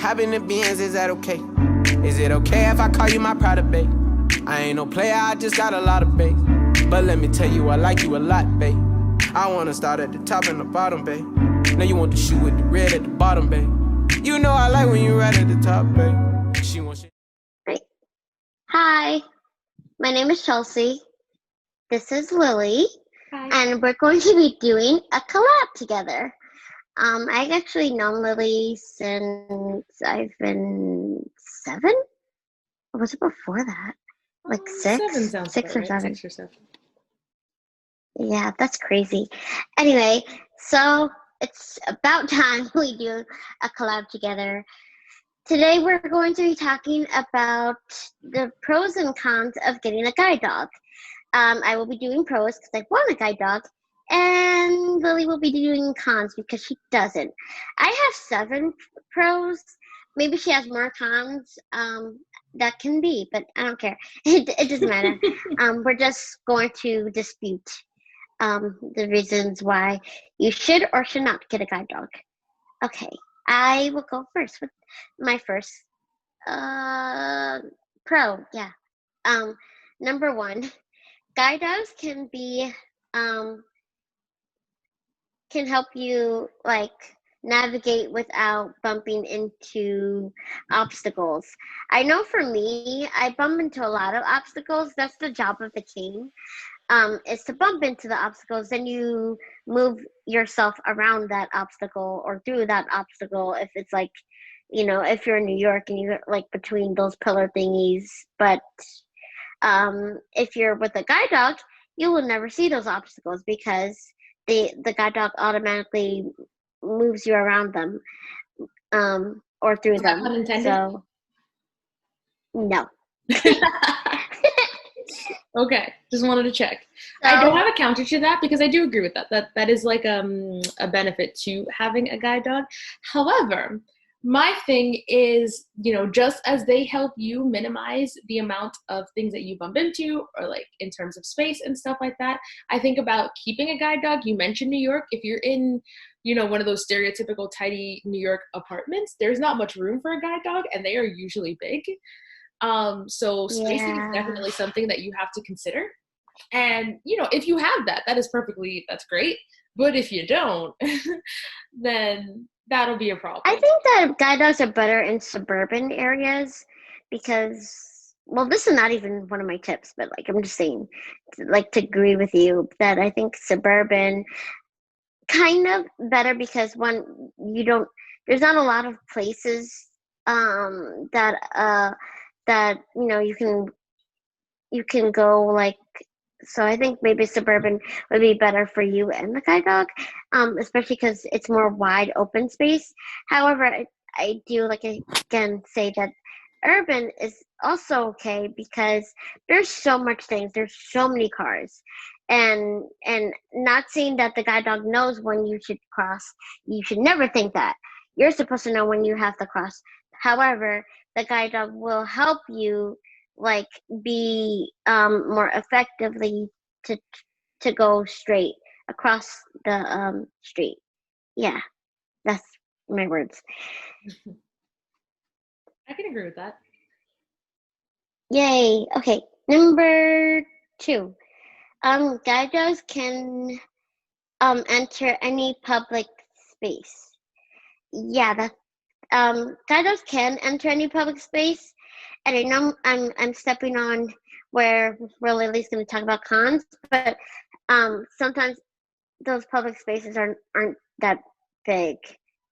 Hopping the Benz, is that okay? Is it okay if I call you my pride, babe? I ain't no player, I just got a lot of bass. But let me tell you, I like you a lot, babe. I wanna start at the top and the bottom, babe. Now you want the shoe with the red at the bottom, babe. You know I like when you right at the top, babe. She wants you. Right. Hi, my name is Chelsea. This is Lily. Hi. And we're going to be doing a collab together. I've actually known Lily since I've been 7? Or was it before that? Like 6? 7 sounds 6 about or right. 7. 6 or 7. Yeah, that's crazy. Anyway, so it's about time we do a collab together. Today we're going to be talking about the pros and cons of getting a guide dog. I will be doing pros because I want a guide dog, and Lily will be doing cons because she doesn't. I have 7 pros. Maybe she has more cons. That can be, but I don't care. It doesn't matter. We're just going to dispute the reasons why you should or should not get a guide dog. Okay, I will go first with my first pro. Yeah. Number 1, guide dogs can be can help you like navigate without bumping into obstacles. I know for me, I bump into a lot of obstacles. That's the job of the cane. Is to bump into the obstacles, then you move yourself around that obstacle or through that obstacle if it's like, if you're in New York and you're like between those pillar thingies. But if you're with a guide dog, you will never see those obstacles because the guide dog automatically moves you around them or through them. Pun intended? So, no. Okay, just wanted to check. So, I don't have a counter to that because I do agree with that. That is like a benefit to having a guide dog. However, my thing is, just as they help you minimize the amount of things that you bump into or like in terms of space and stuff like that, I think about keeping a guide dog. You mentioned New York. If you're in, one of those stereotypical tidy New York apartments, there's not much room for a guide dog and they are usually big. So spacing is definitely something that you have to consider. And, if you have that's great. But if you don't, then that'll be a problem. I think that guide dogs are better in suburban areas because, well, this is not even one of my tips, but like I'm just saying, like to agree with you that I think suburban kind of better because there's not a lot of places that you can go like. So I think maybe suburban would be better for you and the guide dog, especially because it's more wide open space. However, I do again say that urban is also okay because there's so much things. There's so many cars, and not saying that the guide dog knows when you should cross. You should never think that. You're supposed to know when you have to cross. However, the guide dog will help you be more effectively to go straight across the street. Yeah, that's my words. I can agree with that. Yay. Okay, number 2. Guide dogs can enter any public space. Yeah, guide dogs can enter any public space. And I know I'm stepping on where Lily's going to talk about cons, but sometimes those public spaces aren't that big,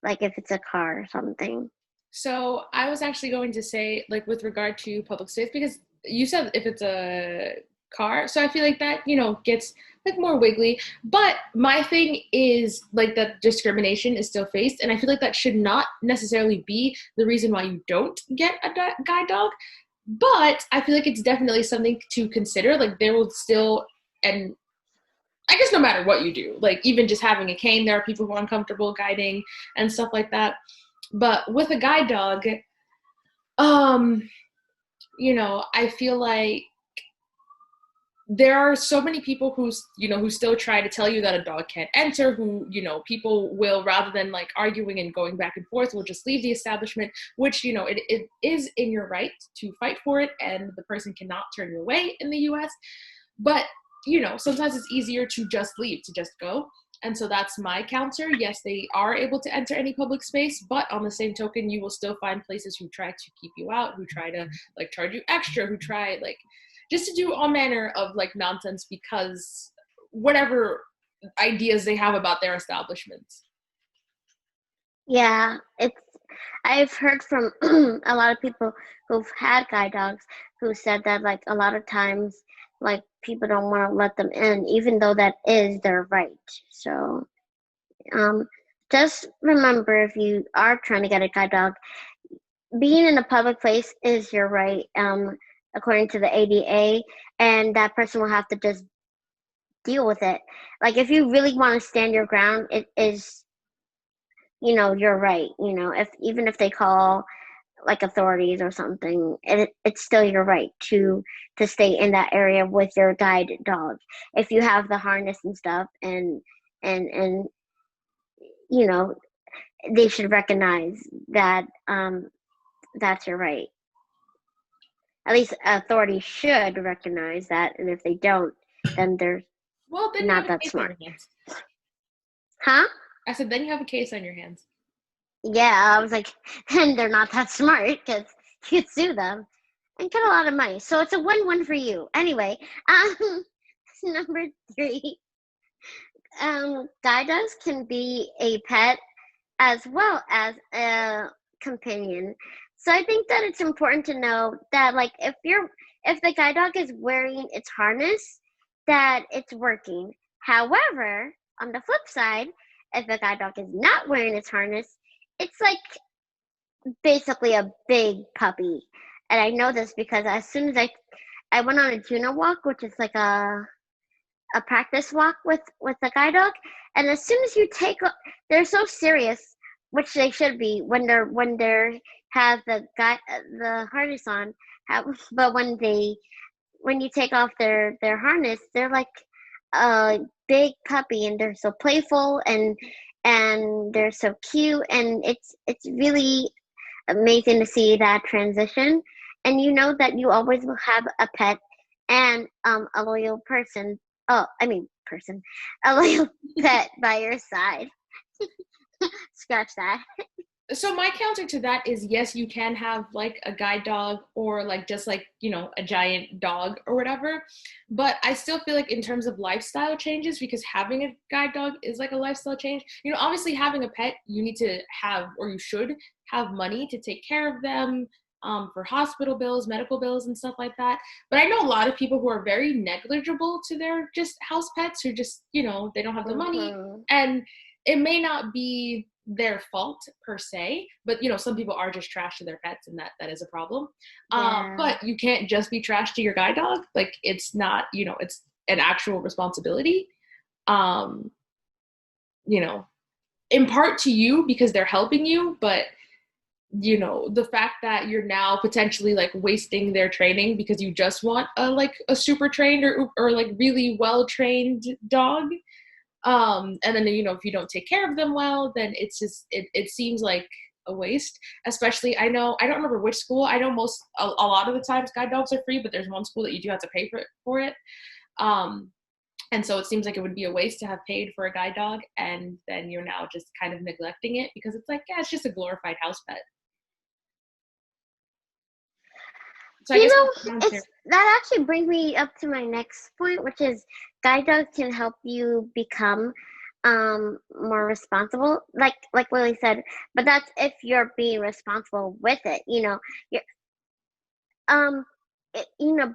like if it's a car or something. So I was actually going to say, like, with regard to public space, because you said if it's a car, so I feel like that, gets like more wiggly. But my thing is like that discrimination is still faced, and I feel like that should not necessarily be the reason why you don't get a guide dog. But I feel like it's definitely something to consider. Like there will still, and I guess no matter what you do, like even just having a cane, there are people who are uncomfortable guiding and stuff like that. But with a guide dog, I feel like there are so many people who, who still try to tell you that a dog can't enter, who, people will, rather than like arguing and going back and forth, will just leave the establishment, which, it is in your right to fight for it, and the person cannot turn you away in the US. But, sometimes it's easier to just leave, to just go. And so that's my counter. Yes, they are able to enter any public space, but on the same token, you will still find places who try to keep you out, who try to like charge you extra, who try like just to do all manner of like nonsense because whatever ideas they have about their establishments. Yeah, I've heard from a lot of people who've had guide dogs who said that like a lot of times like people don't want to let them in even though that is their right. So just remember, if you are trying to get a guide dog, being in a public place is your right, according to the ADA, and that person will have to just deal with it. Like if you really want to stand your ground, it is, you're right. If even if they call like authorities or something, it's still your right to stay in that area with your guide dog if you have the harness and stuff, and they should recognize that that's your right. At least authorities should recognize that, and if they don't, then they're not that smart. Huh? I said, then you have a case on your hands. Yeah, I was like, then they're not that smart because you could sue them and get a lot of money. So it's a win-win for you. Anyway, number 3, guide dogs can be a pet as well as a companion. So I think that it's important to know that like if the guide dog is wearing its harness, that it's working. However, on the flip side, if the guide dog is not wearing its harness, it's like basically a big puppy. And I know this because as soon as I went on a Juno walk, which is like a practice walk with the guide dog, and as soon as you they're so serious, which they should be when they have the harness on. But when you take off their harness, they're like a big puppy, and they're so playful and they're so cute, and it's really amazing to see that transition. And you know that you always will have a pet and a loyal person. Oh, I mean person, a loyal pet by your side. Scratch that. So my counter to that is, yes, you can have like a guide dog or like just like, a giant dog or whatever. But I still feel like in terms of lifestyle changes, because having a guide dog is like a lifestyle change. Obviously having a pet, you need to have, or you should have money to take care of them, for hospital bills, medical bills, and stuff like that. But I know a lot of people who are very negligible to their just house pets, who just, they don't have the money. And it may not be their fault per se, but some people are just trash to their pets, and that is a problem. Yeah. But you can't just be trash to your guide dog. Like it's not, it's an actual responsibility. In part to you because they're helping you, but the fact that you're now potentially like wasting their training because you just want a super trained or like really well trained dog. And then, if you don't take care of them well, then it's just, it seems like a waste. Especially, I don't remember which school. I know a lot of the times guide dogs are free, but there's one school that you do have to pay for it. And so it seems like it would be a waste to have paid for a guide dog, and then you're now just kind of neglecting it because it's like, yeah, it's just a glorified house pet. So that actually brings me up to my next point, which is guide dogs can help you become more responsible, like Lily said. But that's if you're being responsible with it,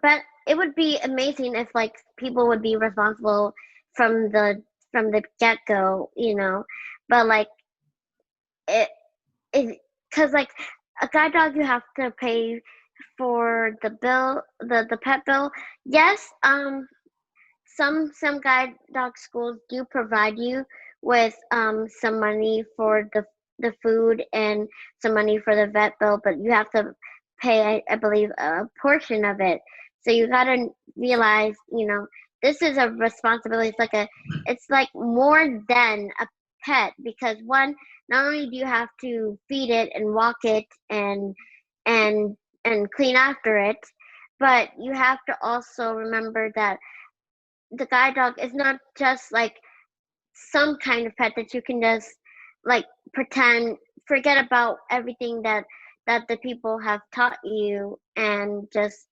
But it would be amazing if like people would be responsible from the get-go, But like it because like a guide dog, you have to pay for the bill, the pet bill. Yes, some guide dog schools do provide you with some money for the food and some money for the vet bill, but you have to pay, I believe, a portion of it So you gotta realize, this is a responsibility. It's like more than a pet, because one, not only do you have to feed it and walk it and and clean after it, but you have to also remember that the guide dog is not just like some kind of pet that you can just like pretend, forget about everything that the people have taught you and just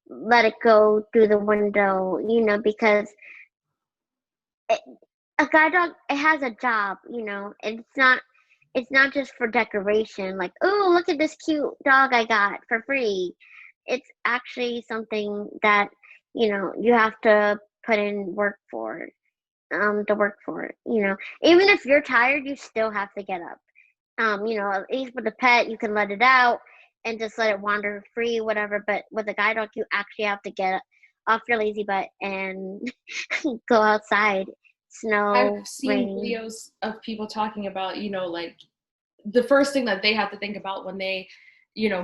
let it go through the window, because it, a guide dog, it has a job, it's not just for decoration, like, oh, look at this cute dog I got for free. It's actually something that, you have to put in work for, to work for it, even if you're tired, you still have to get up. At least with a pet, you can let it out and just let it wander free, whatever. But with a guide dog, you actually have to get off your lazy butt and go outside, snow, I've seen rain. videos of people talking about, like the first thing that they have to think about when they,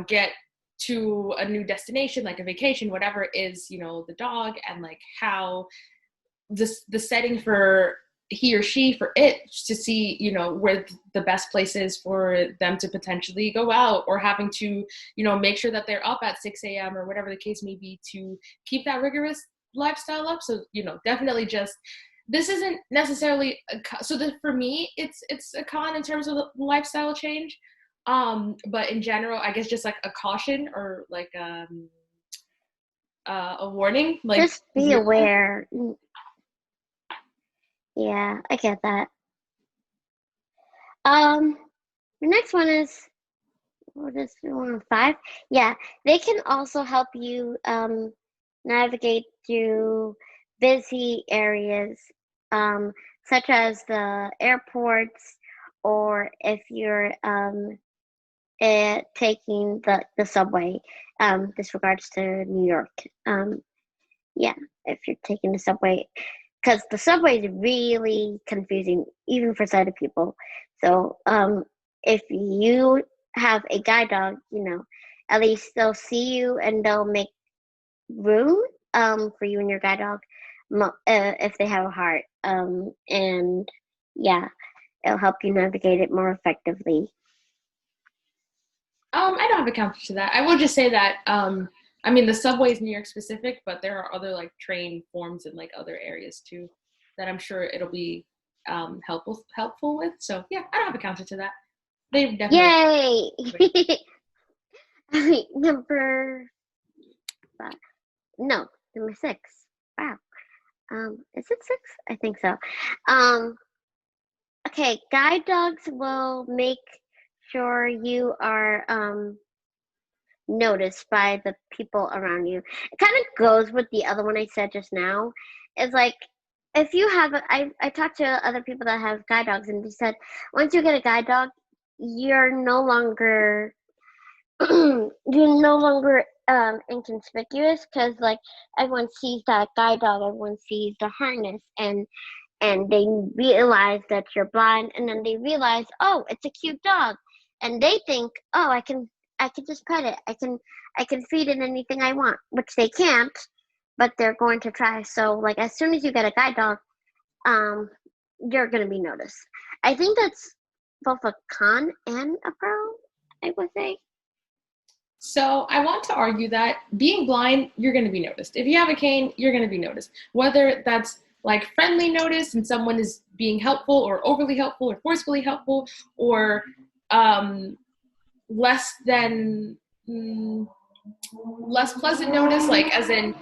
get to a new destination, like a vacation, whatever, is, the dog, and like how the setting for he or she, for it to see, where the best place is for them to potentially go out, or having to, make sure that they're up at 6 a.m. or whatever the case may be to keep that rigorous lifestyle up. So, definitely just, this isn't necessarily for me, it's a con in terms of the lifestyle change. But in general, I guess just like a caution, or like a warning, like Just be aware. Yeah, I get that. The next one is, what is one, 5? Yeah, they can also help you navigate through busy areas, such as the airports, or if you're taking the subway. This regards to New York. Yeah, if you're taking the subway, because the subway is really confusing, even for sighted people. So, if you have a guide dog, at least they'll see you and they'll make room for you and your guide dog, if they have a heart. And yeah, it'll help you navigate it more effectively. I don't have a counter to that. I will just say that, I mean, the subway is New York specific, but there are other like train forms in like other areas too, that I'm sure it'll be helpful with. So yeah, I don't have a counter to that. They definitely. Yay! Number 5. No, number 6. Wow. Is it 6? I think so. Okay, guide dogs will make sure you are noticed by the people around you. It kind of goes with the other one I said just now. It's like, if you have I talked to other people that have guide dogs, and they said once you get a guide dog, you're no longer you're no longer inconspicuous, because like everyone sees that guide dog, everyone sees the harness, and they realize that you're blind, and then they realize, oh, it's a cute dog, and they think, oh, I can just pet it, I can feed it anything I want, which they can't, but they're going to try. So like as soon as you get a guide dog, um you're going to be noticed. I think that's both a con and a pro, I would say. So I want to argue that being blind, you're going to be noticed. If you have a cane, you're going to be noticed. Whether that's like friendly notice and someone is being helpful or overly helpful or forcefully helpful, or less than less pleasant notice, like as in,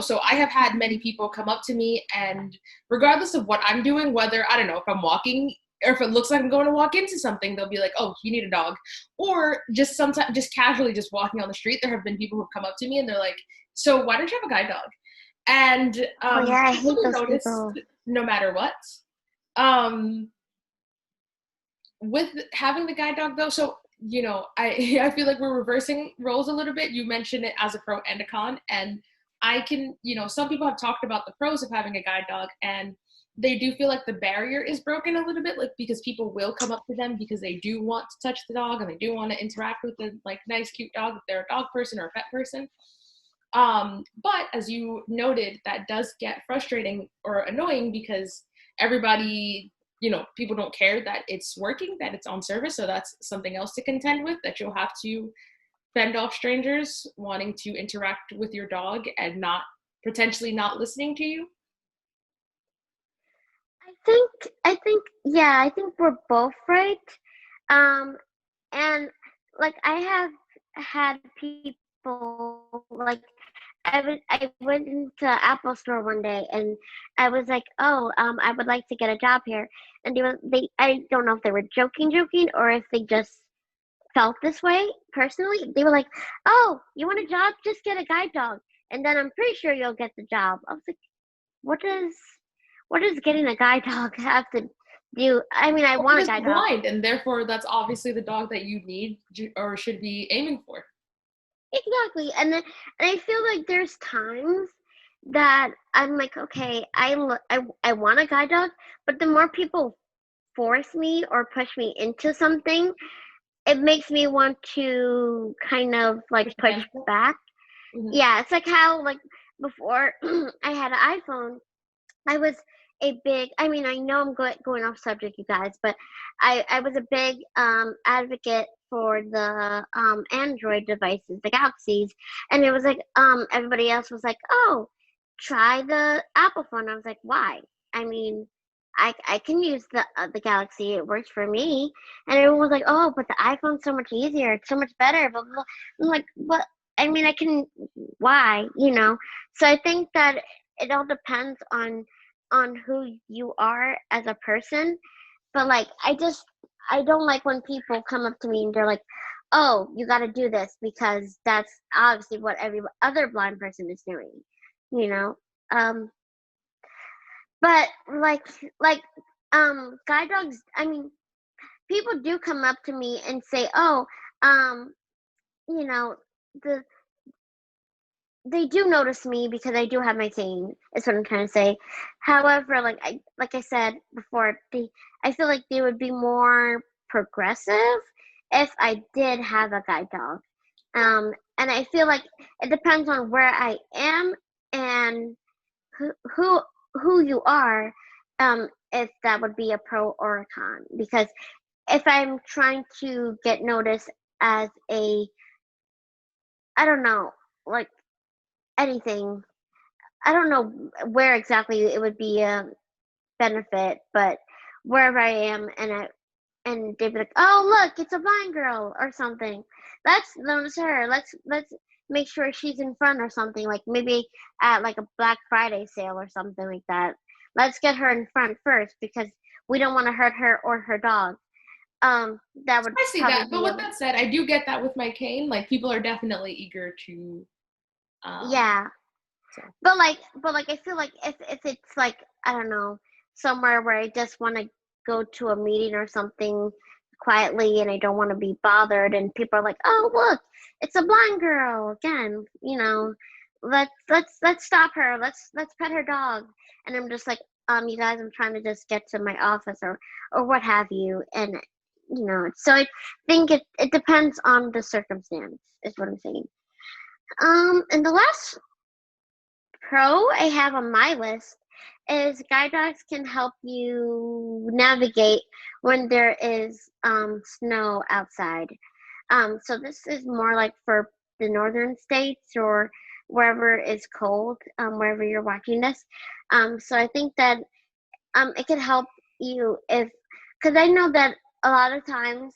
so I have had many people come up to me, and regardless of what I'm doing, whether, I don't know, if I'm walking or if it looks like I'm going to walk into something, they'll be like, oh, you need a dog. Or just sometimes, just casually just walking on the street, there have been people who've come up to me and they're like, so why don't you have a guide dog? And Oh yeah, I hate people those notice people. no matter what. Um, with having the guide dog though, so I feel like we're reversing roles a little bit. You mentioned it as a pro and a con, and I can, some people have talked about the pros of having a guide dog, and they do feel like the barrier is broken a little bit, like because people will come up to them because they do want to touch the dog and they do want to interact with the like nice cute dog if they're a dog person or a pet person. But as you noted, that does get frustrating or annoying because everybody, people don't care that it's working, that it's on service. So that's something else to contend with, that you'll have to fend off strangers wanting to interact with your dog and not potentially not listening to you. I think we're both right. Um, and like I have had people like I went into Apple Store one day and I was like, oh, I would like to get a job here, and they I don't know if they were joking or if they just felt this way personally. They were like, oh, you want a job? Just get a guide dog, and then I'm pretty sure you'll get the job. I was like, what does getting a guide dog have to do? I mean, I Or want a just guide dog. blind, and therefore that's obviously the dog that you need or should be aiming for. Exactly. And I feel like there's times that I'm like, okay, I want a guide dog, but the more people force me or push me into something, it makes me want to kind of like push back. Mm-hmm. Yeah, it's like how like before I had an iPhone, I was I mean, I know I'm going off subject, you guys, but I was a big advocate for the Android devices, the Galaxies, and it was like everybody else was like, oh, try the Apple phone. I was like, why? I mean, I can use the Galaxy. It works for me. And everyone was like, oh, but the iPhone's so much easier. It's so much better. Blah, blah, blah. I'm like, what? I mean, I can. Why? You know. So I think that it all depends on who you are as a person. But like, I don't like when people come up to me and they're like, oh, you got to do this because that's obviously what every other blind person is doing. You know. But guide dogs, I mean, people do come up to me and say, "Oh, um, you know, the they do notice me because I do have my cane." Is what I'm trying to say. However, like I said before, I feel like they would be more progressive if I did have a guide dog. And I feel like it depends on where I am and who who who you are, if that would be a pro or a con. Because if I'm trying to get noticed as a, I don't know, like anything, I don't know where exactly it would be a benefit, but wherever I am, and they'd be like, oh look, it's a blind girl or something. Let's notice her. Let's make sure she's in front or something. Like maybe at like a Black Friday sale or something like that. Let's get her in front first because we don't want to hurt her or her dog. That would I see probably that, but be with that said, I do get that with my cane. Like people are definitely eager to. Yeah. So. But I feel like if it's like, I don't know, somewhere where I just want to go to a meeting or something quietly and I don't want to be bothered and people are like, oh look, it's a blind girl again, you know, let's stop her, let's pet her dog, and I'm just like, you guys, I'm trying to just get to my office or what have you. And you know, so I think it depends on the circumstance is what I'm saying. And the last pro I have on my list is guide dogs can help you navigate when there is snow outside. So this is more like for the northern states or wherever it's cold, wherever you're watching this. So I think that it can help you because I know that a lot of times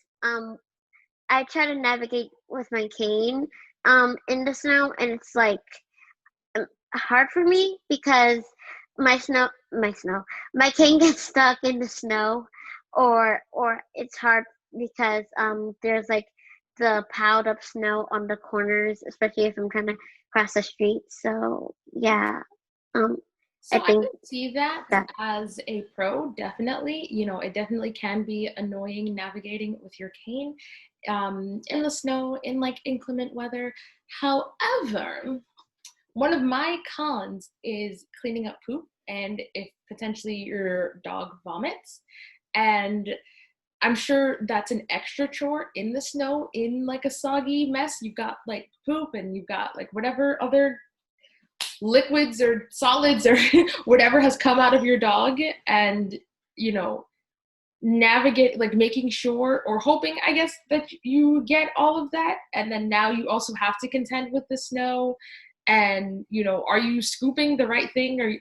I try to navigate with my cane in the snow, and it's like hard for me because my cane gets stuck in the snow, or it's hard because there's like the piled up snow on the corners, especially if I'm trying to cross the street. So yeah, So I I think can see that that as a pro, definitely. It definitely can be annoying navigating with your cane in the snow, in like inclement weather. However, one of my cons is cleaning up poop and if potentially your dog vomits. And I'm sure that's an extra chore in the snow, in like a soggy mess. You've got like poop and you've got like whatever other liquids or solids or whatever has come out of your dog, and navigate, like making sure or hoping, I guess, that you get all of that. And then now you also have to contend with the snow, and are you scooping the right thing? Or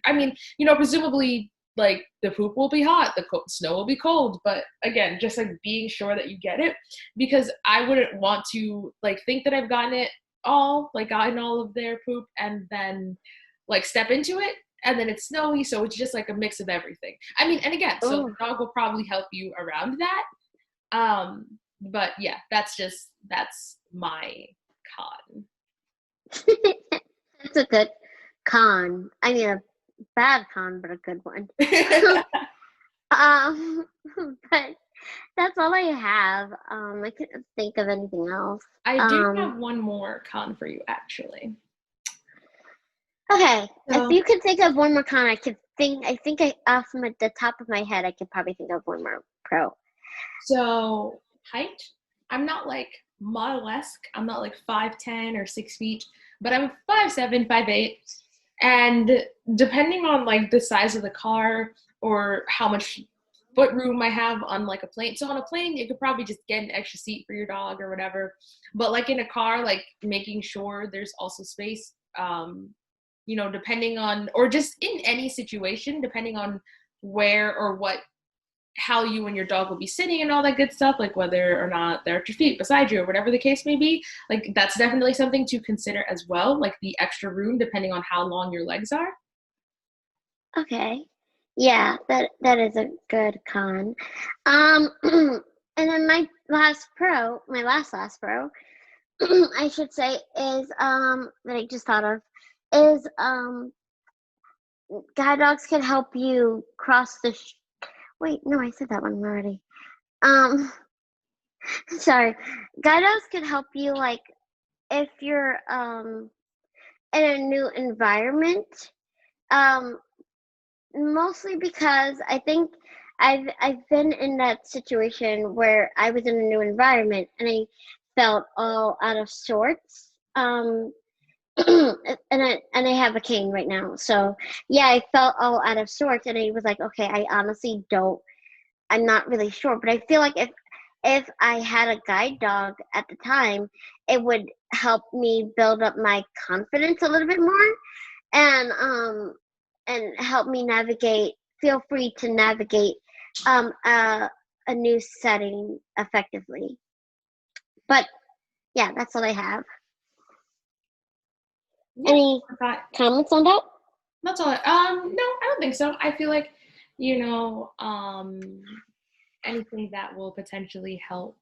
presumably like the poop will be hot, the snow will be cold, but again, just like being sure that you get it, because I wouldn't want to like think that I've gotten all of their poop and then like step into it and then it's snowy, so it's just like a mix of everything. I mean, and again, so the dog will probably help you around that. But yeah, that's my con. That's a good con. I mean, a bad con, but a good one. But that's all I have. I couldn't think of anything else. I do have one more con for you, actually. Okay, if you could think of one more con, I think off the top of my head, I could probably think of one more pro. So height, I'm not like model-esque. I'm not like 5'10" or 6 feet, but I'm 5'7", 5'8". And depending on like the size of the car or how much foot room I have on like a plane. So on a plane, you could probably just get an extra seat for your dog or whatever. But like in a car, like making sure there's also space, depending on, or just in any situation, depending on where or how you and your dog will be sitting and all that good stuff, like whether or not they're at your feet, beside you, or whatever the case may be, like that's definitely something to consider as well, like the extra room depending on how long your legs are. Okay. Yeah, that is a good con. And then my last pro, I should say, is that I just thought of, is guide dogs can help you cross the wait, no, I said that one already. Sorry. Guide dogs can help you, like, if you're in a new environment. Mostly because I think I've been in that situation where I was in a new environment and I felt all out of sorts. And I have a cane right now, so yeah, I felt all out of sorts, and I was like, okay, I honestly I'm not really sure, but I feel like if I had a guide dog at the time, it would help me build up my confidence a little bit more, and help me feel free to navigate a new setting effectively. But yeah, that's all I have. Yeah, any comments on that? That's all. No, I don't think so. I feel like, anything that will potentially help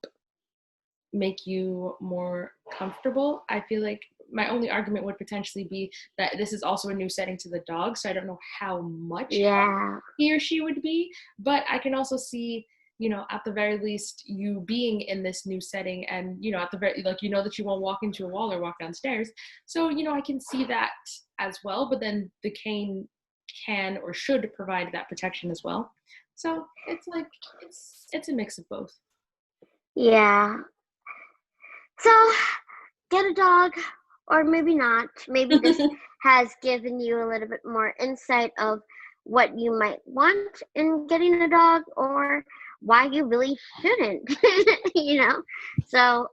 make you more comfortable. I feel like my only argument would potentially be that this is also a new setting to the dog, so I don't know how much he or she would be, but I can also see, at the very least, you being in this new setting, and at the very, like, that you won't walk into a wall or walk downstairs, so I can see that as well. But then the cane can or should provide that protection as well, so it's like it's a mix of both. Yeah. So get a dog, or maybe not. Maybe this has given you a little bit more insight of what you might want in getting a dog, or why you really shouldn't. So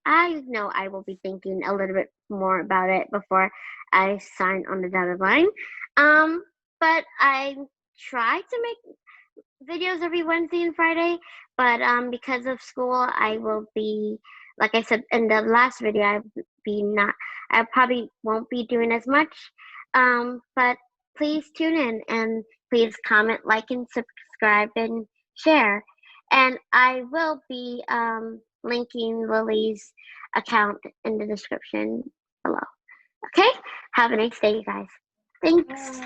I know I will be thinking a little bit more about it before I sign on the dotted line. But I try to make videos every Wednesday and Friday, but because of school, I will be, like I said in the last video, I probably won't be doing as much. But please tune in, and please comment, like, and subscribe, and share. And I will be linking Lily's account in the description below. Okay? Have a nice day, you guys. Thanks.